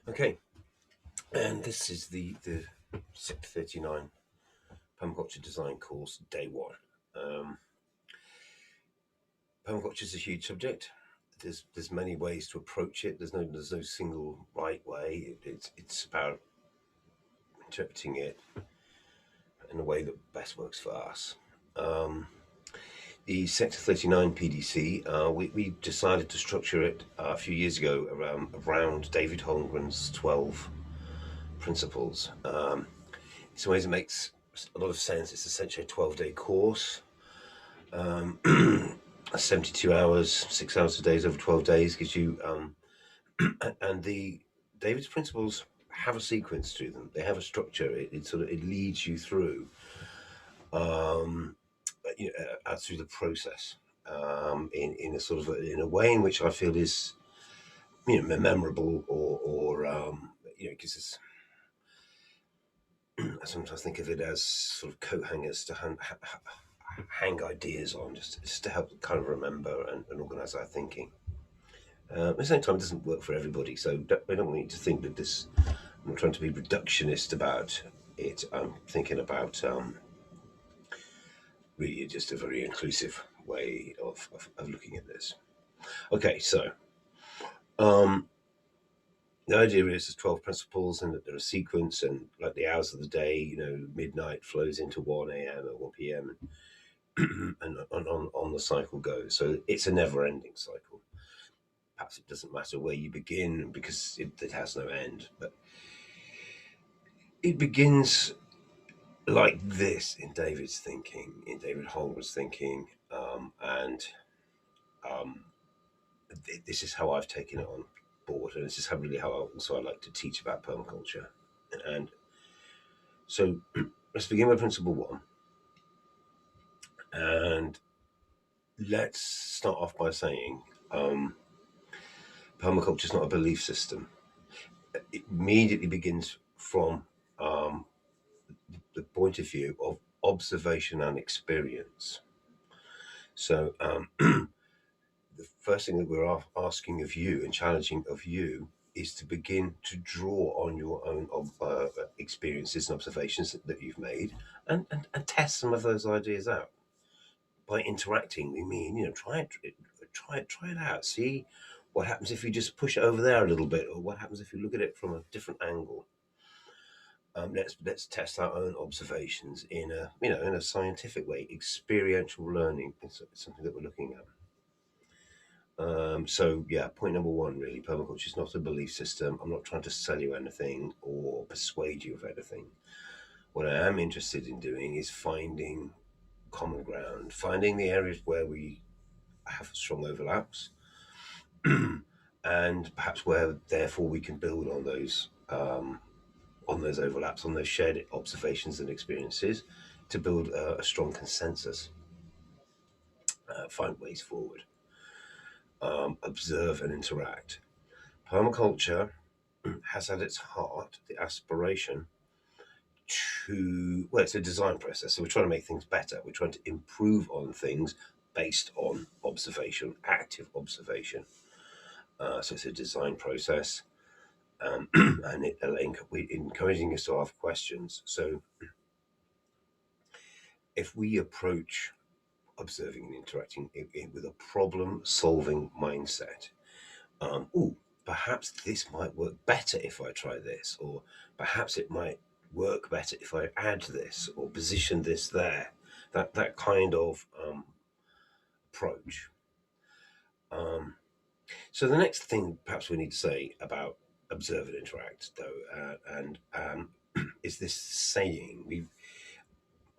Okay, and this is the Sector 39 Permaculture Design course, day one. Um, Permaculture is a huge subject. There's many ways to approach it. There's no single right way. It's about interpreting it in a way that best works for us. Um, the Sector 39 PDC, we decided to structure it a few years ago around David Holmgren's 12 principles. In some ways, it makes a lot of sense. It's essentially a 12-day course, um, 72 hours, 6 hours a day over 12 days gives you, and the David's principles have a sequence to them. They have a structure. It leads you through, um, through the process, in a sort of in a way in which I feel is memorable or because it's I sometimes think of it as sort of coat hangers to hang ideas on, just to help kind of remember and organise our thinking. At the same time, it doesn't work for everybody, so I don't want you to think that this. I'm not trying to be reductionist about it. I'm thinking about really just a very inclusive way of looking at this. Okay, so um, the idea is there's 12 principles and that they're a sequence, and like the hours of the day, midnight flows into 1 a.m. or 1 p.m. and on the cycle goes. So it's a never ending cycle. Perhaps it doesn't matter where you begin because it has no end, but it begins like this in David's thinking, in David Holmgren's thinking, and um, this is how I've taken it on board, and this is how I like to teach about permaculture. And so let's begin with principle one, and let's start off by saying permaculture is not a belief system. It immediately begins from um, the point of view of observation and experience. So, the first thing that we're asking of you and challenging of you is to begin to draw on your own experiences and observations that you've made and test some of those ideas out. By interacting, we mean, try it out. See what happens if you just push it over there a little bit, or what happens if you look at it from a different angle. Let's test our own observations in a scientific way. Experiential learning is something that we're looking at. So yeah, point number one, really, permaculture is not a belief system. I'm not trying to sell you anything or persuade you of anything. What I am interested in doing is finding common ground, finding the areas where we have strong overlaps, and perhaps where therefore we can build on those overlaps, on those shared observations and experiences, to build a strong consensus, find ways forward, observe and interact. Permaculture has at its heart the aspiration to, well, it's a design process. So we're trying to make things better. We're trying to improve on things based on observation, active observation. So it's a design process, and we encouraging us to ask questions. So if we approach observing and interacting with a problem-solving mindset, perhaps this might work better if I try this, or perhaps it might work better if I add this or position this there. That kind of approach. Um, so the next thing perhaps we need to say about observe and interact, though, and is this saying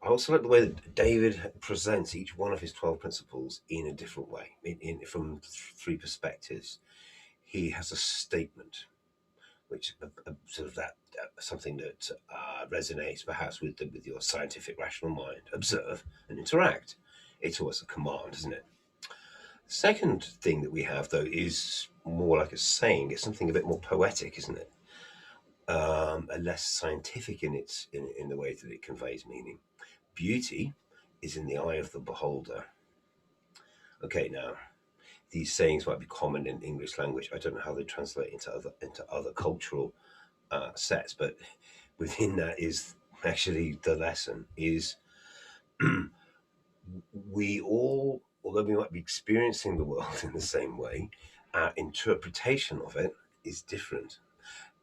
I also like the way that David presents each one of his 12 principles in a different way, from three perspectives. He has a statement, which sort of that something that resonates perhaps with your scientific rational mind. Observe and interact. It's always a command, isn't it? Second thing that we have though is more like a saying. It's something a bit more poetic, isn't it? And less scientific in the way that it conveys meaning. Beauty is in the eye of the beholder. Okay, now these sayings might be common in English language. I don't know how they translate into other cultural sets, but within that is actually the lesson is we all, although we might be experiencing the world in the same way, our interpretation of it is different.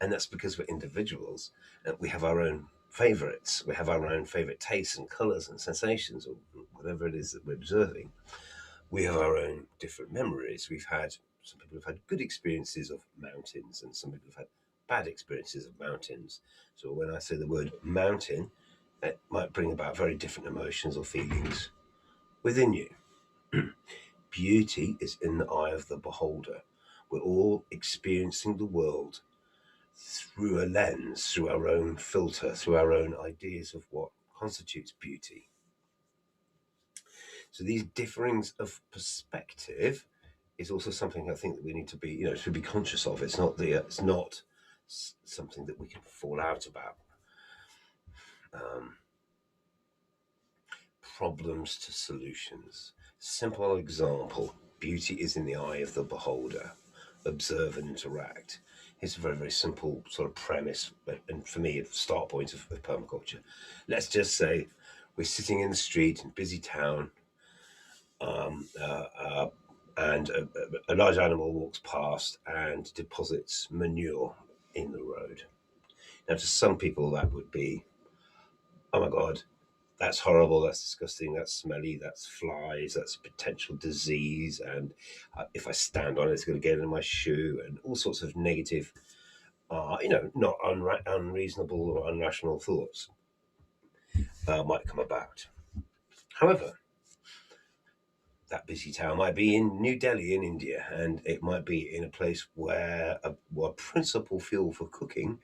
And that's because we're individuals and we have our own favorites. We have our own favorite tastes and colors and sensations, or whatever it is that we're observing. We have our own different memories. Some people have had good experiences of mountains, and some people have had bad experiences of mountains. So when I say the word mountain, it might bring about very different emotions or feelings within you. Beauty is in the eye of the beholder. We're all experiencing the world through a lens, through our own filter, through our own ideas of what constitutes beauty. So these differings of perspective is also something I think that we need to be conscious of. It's not something that we can fall out about. Um, Problems to solutions. Simple example: beauty is in the eye of the beholder. Observe and interact. It's a very, very simple sort of premise, and for me, a start point of permaculture. Let's just say we're sitting in the street in a busy town, um, uh, uh, and a large animal walks past and deposits manure in the road. Now, to some people, that would be, oh my God, that's horrible, that's disgusting, that's smelly, that's flies, that's a potential disease, and if I stand on it, it's going to get in my shoe, and all sorts of negative, not unreasonable or unrational thoughts might come about. However, that busy town might be in New Delhi in India, and it might be in a place where a principal fuel for cooking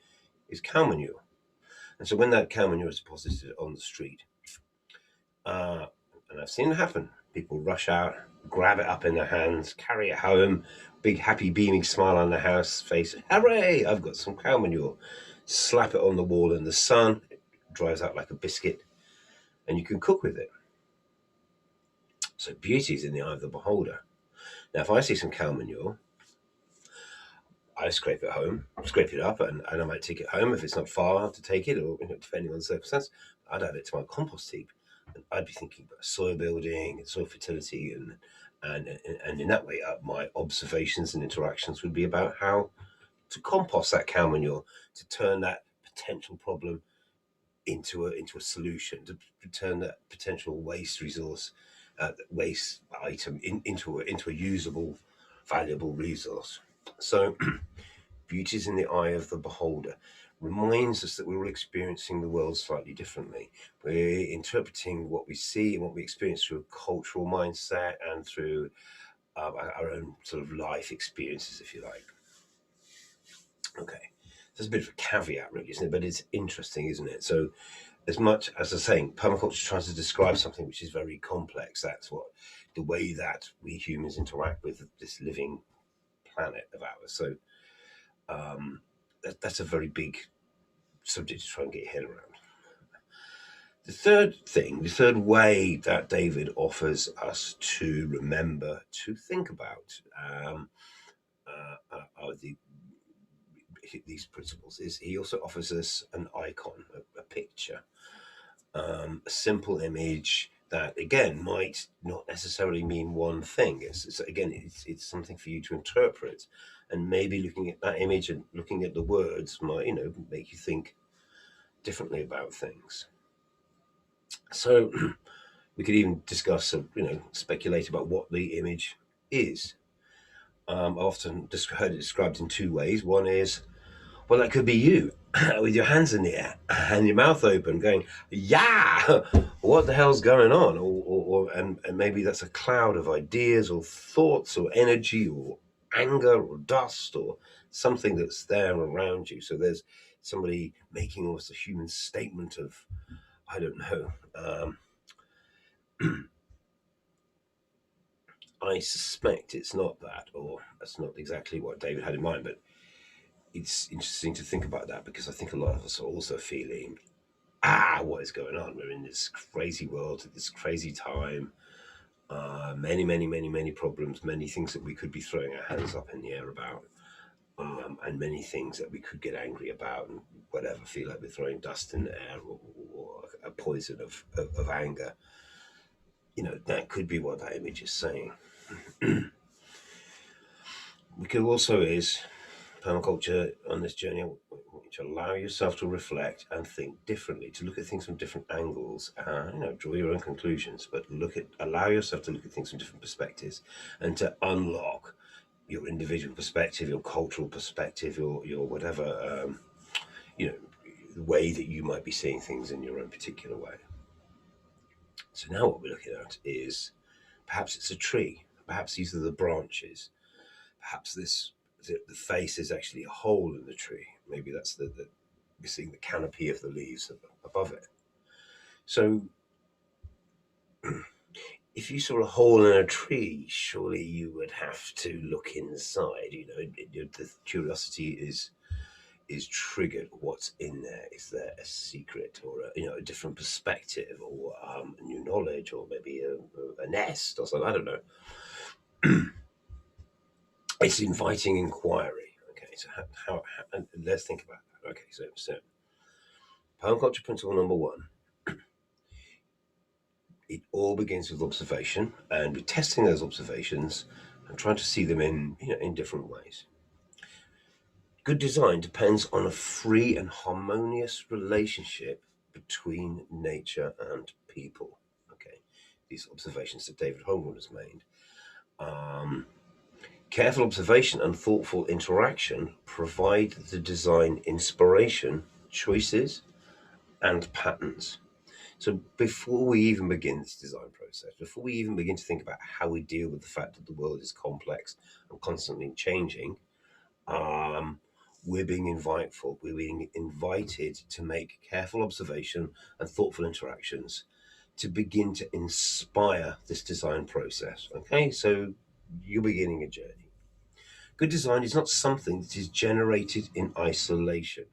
is cow manure. And so when that cow manure is deposited on the street, uh, and I've seen it happen, people rush out, grab it up in their hands, carry it home, big happy beaming smile on their house face, hooray, I've got some cow manure. Slap it on the wall in the sun, it dries out like a biscuit, and you can cook with it. So beauty is in the eye of the beholder. Now, if I see some cow manure, I scrape it home, scrape it up, and I might take it home if it's not far to take it, or depending on the circumstance. I'd add it to my compost heap, and I'd be thinking about soil building and soil fertility, and in that way, my observations and interactions would be about how to compost that cow manure to turn that potential problem into a solution, to turn that potential waste resource, waste item into a usable, valuable resource. So beauty is in the eye of the beholder reminds us that we're all experiencing the world slightly differently. We're interpreting what we see and what we experience through a cultural mindset and through our own sort of life experiences, if you like. Okay, there's a bit of a caveat, really, isn't it? But it's interesting, isn't it? So, as much as I'm saying, permaculture tries to describe something which is very complex. That's what the way that we humans interact with this living planet of ours. So, that's a very big subject to try and get your head around. The third way that David offers us to remember to think about are these principles is he also offers us an icon, a picture, a simple image that again might not necessarily mean one thing. It's something for you to interpret, and maybe looking at that image and looking at the words might make you think differently about things. So we could even discuss, speculate about what the image is. I've often heard it described in two ways. One is, well, that could be you with your hands in the air and your mouth open, going, "Yeah, what the hell's going on?" And maybe that's a cloud of ideas or thoughts or energy or anger or dust or something that's there around you. So there's somebody making almost a human statement of, I don't know. I suspect it's not that, or that's not exactly what David had in mind, but it's interesting to think about that because I think a lot of us are also feeling, what is going on? We're in this crazy world at this crazy time. Many problems, many things that we could be throwing our hands up in the air about, and many things that we could get angry about and whatever, feel like we're throwing dust in the air, or a poison of anger. That could be what that image is saying. We could also is permaculture on this journey. I want you to allow yourself to reflect and think differently, to look at things from different angles. Draw your own conclusions, but allow yourself to look at things from different perspectives, and to unlock your individual perspective, your cultural perspective, your whatever, the way that you might be seeing things in your own particular way. So now what we're looking at is perhaps it's a tree, perhaps these are the branches, perhaps the face is actually a hole in the tree. Maybe that's we're seeing the canopy of the leaves above it. So if you saw a hole in a tree, surely you would have to look inside. The curiosity is triggered. What's in there? Is there a secret, or a different perspective, or new knowledge, or maybe a nest or something? I don't know. It's inviting inquiry. Okay, so how and let's think about that. Okay, so permaculture principle number one. It all begins with observation, and we're testing those observations and trying to see them in different ways. Good design depends on a free and harmonious relationship between nature and people. Okay, these observations that David Holmgren has made. Careful observation and thoughtful interaction provide the design inspiration, choices, and patterns. So before we even begin this design process, before we even begin to think about how we deal with the fact that the world is complex and constantly changing, we're being invited to make careful observation and thoughtful interactions to begin to inspire this design process. Okay, so you're beginning a journey. Good design is not something that is generated in isolation,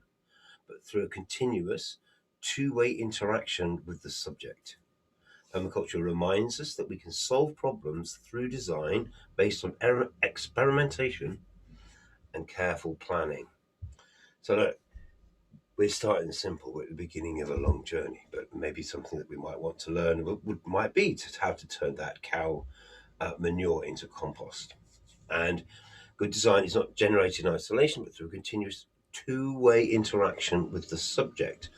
but through a continuous two-way interaction with the subject. Permaculture reminds us that we can solve problems through design based on experimentation and careful planning. So look, we're starting simple. We're at the beginning of a long journey, but maybe something that we might want to learn might be to how to turn that cow manure into compost. And good design is not generated in isolation, but through continuous two-way interaction with the subject.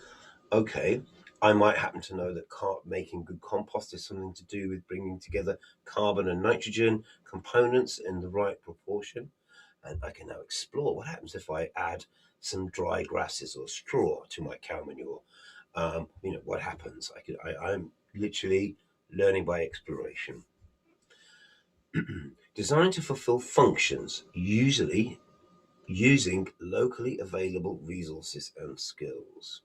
Okay, I might happen to know that making good compost is something to do with bringing together carbon and nitrogen components in the right proportion. And I can now explore what happens if I add some dry grasses or straw to my cow manure. What happens? I'm literally learning by exploration. Designed to fulfill functions, usually using locally available resources and skills.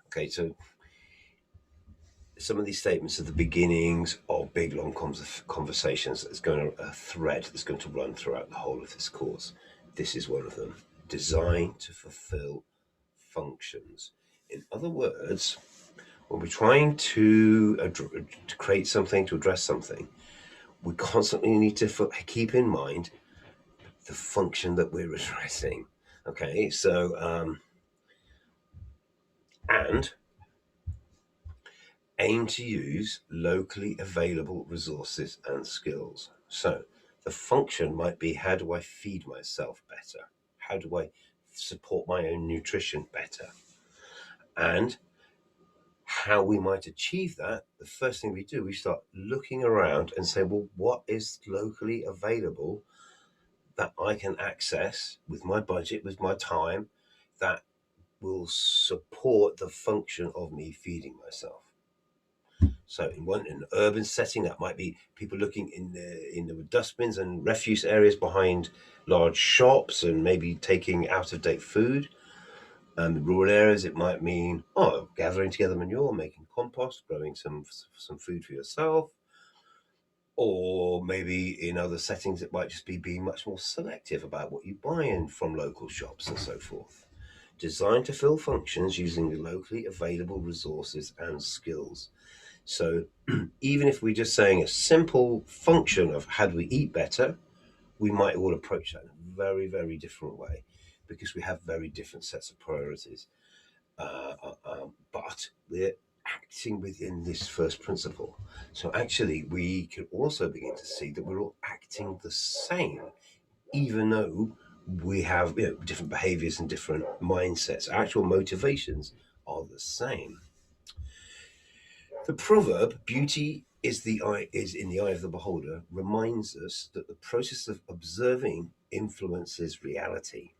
Okay, so some of these statements are the beginnings of big, long conversations that's going to, a thread that's going to run throughout the whole of this course. This is one of them. Designed to fulfill functions. In other words, when we're trying to create something, to address something, we constantly need to keep in mind the function that we're addressing. Okay, so and aim to use locally available resources and skills. So the function might be, how do I feed myself better? How do I support my own nutrition better? And how we might achieve that, the first thing we do, we start looking around and say, well, what is locally available that I can access with my budget, with my time, that will support the function of me feeding myself? So in an urban setting, that might be people looking in the dustbins and refuse areas behind large shops and maybe taking out of date food. In rural areas, it might mean gathering together manure, making compost, growing some food for yourself. Or maybe in other settings, it might just be being much more selective about what you buy in from local shops and so forth. Designed to fill functions using locally available resources and skills. So even if we're just saying a simple function of how do we eat better, we might all approach that in a very, very different way because we have very different sets of priorities. But we're acting within this first principle. So actually, we can also begin to see that we're all acting the same, even though we have different behaviors and different mindsets. Our actual motivations are the same. The proverb "beauty is in the eye of the beholder" reminds us that the process of observing influences reality,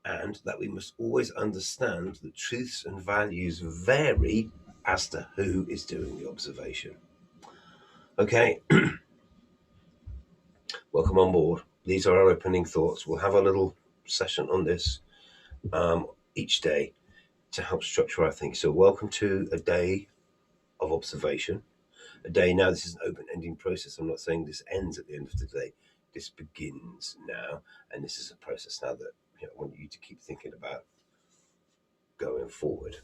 and that we must always understand that truths and values vary as to who is doing the observation. Okay, welcome on board. These are our opening thoughts. We'll have a little session on this each day to help structure our thinking. So, welcome to a day of observation. A day now, this is an open ending process. I'm not saying this ends at the end of the day. This begins now, and this is a process now that I want you to keep thinking about going forward.